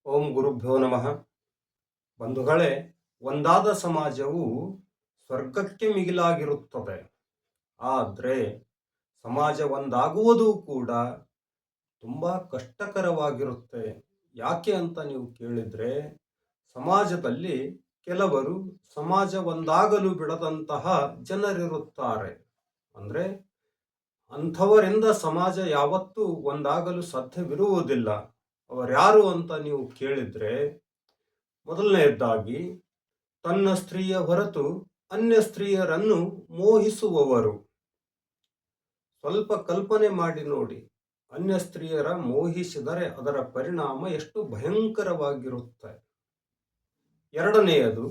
ಓಂ ಗುರುಭ್ಯೋ ನಮಃ. ಬಂಧುಗಳೇ, ಒಂದಾದ ಸಮಾಜವು ಸ್ವರ್ಗಕ್ಕೆ ಮಿಗಿಲಾಗಿರುತ್ತದೆ. ಆದರೆ ಸಮಾಜ ಒಂದಾಗುವುದು ಕೂಡ ತುಂಬ ಕಷ್ಟಕರವಾಗಿರುತ್ತೆ. ಯಾಕೆ ಅಂತ ನೀವು ಕೇಳಿದರೆ, ಸಮಾಜದಲ್ಲಿ ಕೆಲವರು ಸಮಾಜ ಒಂದಾಗಲು ಬಿಡದಂತಹ ಜನರಿರುತ್ತಾರೆ. ಅಂದರೆ ಅಂಥವರಿಂದ ಸಮಾಜ ಯಾವತ್ತೂ ಒಂದಾಗಲು ಸಾಧ್ಯವಿರುವುದಿಲ್ಲ. ಅವರ್ಯಾರು ಅಂತ ನೀವು ಕೇಳಿದರೆ, ಮೊದಲನೆಯದಾಗಿ ತನ್ನ ಸ್ತ್ರೀಯ ಹೊರತು ಅನ್ಯ ಸ್ತ್ರೀಯರನ್ನು ಮೋಹಿಸುವವರು. ಸ್ವಲ್ಪ ಕಲ್ಪನೆ ಮಾಡಿ ನೋಡಿ, ಅನ್ಯ ಸ್ತ್ರೀಯರ ಮೋಹಿಸಿದರೆ ಅದರ ಪರಿಣಾಮ ಎಷ್ಟು ಭಯಂಕರವಾಗಿರುತ್ತೆ. ಎರಡನೆಯದು,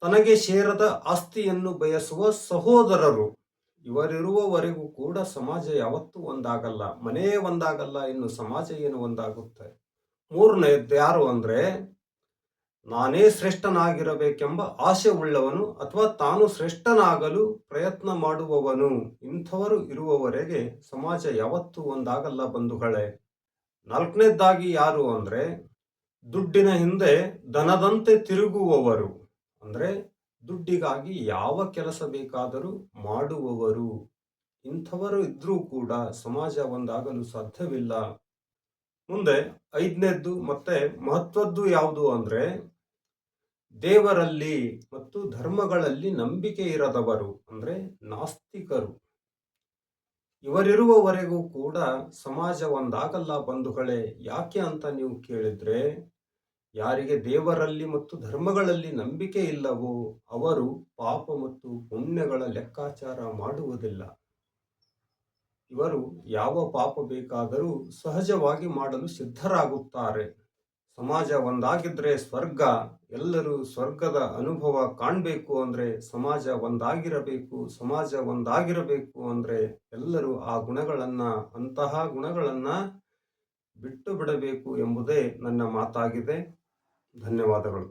ತನಗೆ ಸೇರದ ಆಸ್ತಿಯನ್ನು ಬಯಸುವ ಸಹೋದರರು. ಇವರಿರುವವರೆಗೂ ಕೂಡ ಸಮಾಜ ಯಾವತ್ತೂ ಒಂದಾಗಲ್ಲ. ಮನೆಯೇ ಒಂದಾಗಲ್ಲ, ಇನ್ನು ಸಮಾಜ ಏನು ಒಂದಾಗುತ್ತೆ. ಮೂರನೆಯದ್ದು ಯಾರು ಅಂದರೆ, ನಾನೇ ಶ್ರೇಷ್ಠನಾಗಿರಬೇಕೆಂಬ ಆಸೆ ಉಳ್ಳವನು ಅಥವಾ ತಾನು ಶ್ರೇಷ್ಠನಾಗಲು ಪ್ರಯತ್ನ ಮಾಡುವವನು. ಇಂಥವರು ಇರುವವರೆಗೆ ಸಮಾಜ ಯಾವತ್ತೂ ಒಂದಾಗಲ್ಲ ಬಂಧುಗಳೇ. ನಾಲ್ಕನೇದಾಗಿ ಯಾರು ಅಂದರೆ, ದುಡ್ಡಿನ ಹಿಂದೆ ದನದಂತೆ ತಿರುಗುವವರು. ಅಂದರೆ ದುಡ್ಡಿಗಾಗಿ ಯಾವ ಕೆಲಸ ಬೇಕಾದರೂ ಮಾಡುವವರು. ಇಂಥವರು ಇದ್ರೂ ಕೂಡ ಸಮಾಜ ಒಂದಾಗಲು ಸಾಧ್ಯವಿಲ್ಲ. ಮುಂದೆ ಐದನೇದ್ದು ಮತ್ತೆ ಮಹತ್ವದ್ದು ಯಾವುದು ಅಂದರೆ, ದೇವರಲ್ಲಿ ಮತ್ತು ಧರ್ಮಗಳಲ್ಲಿ ನಂಬಿಕೆ ಇರದವರು, ಅಂದರೆ ನಾಸ್ತಿಕರು. ಇವರಿರುವವರೆಗೂ ಕೂಡ ಸಮಾಜ ಒಂದಾಗಲ್ಲ ಬಂಧುಗಳೇ. ಯಾಕೆ ಅಂತ ನೀವು ಕೇಳಿದ್ರೆ, ಯಾರಿಗೆ ದೇವರಲ್ಲಿ ಮತ್ತು ಧರ್ಮಗಳಲ್ಲಿ ನಂಬಿಕೆ ಇಲ್ಲವೋ ಅವರು ಪಾಪ ಮತ್ತು ಪುಣ್ಯಗಳ ಲೆಕ್ಕಾಚಾರ ಮಾಡುವುದಿಲ್ಲ. ಇವರು ಯಾವ ಪಾಪ ಬೇಕಾದರೂ ಸಹಜವಾಗಿ ಮಾಡಲು ಸಿದ್ಧರಾಗುತ್ತಾರೆ. ಸಮಾಜ ಒಂದಾಗಿದ್ರೆ ಸ್ವರ್ಗ. ಎಲ್ಲರೂ ಸ್ವರ್ಗದ ಅನುಭವ ಕಾಣಬೇಕು ಅಂದರೆ ಸಮಾಜ ಒಂದಾಗಿರಬೇಕು. ಸಮಾಜ ಒಂದಾಗಿರಬೇಕು ಅಂದರೆ ಎಲ್ಲರೂ ಅಂತಹ ಗುಣಗಳನ್ನು ಬಿಟ್ಟು ಬಿಡಬೇಕು ಎಂಬುದೇ ನನ್ನ ಮಾತಾಗಿದೆ. ಧನ್ಯವಾದಗಳು.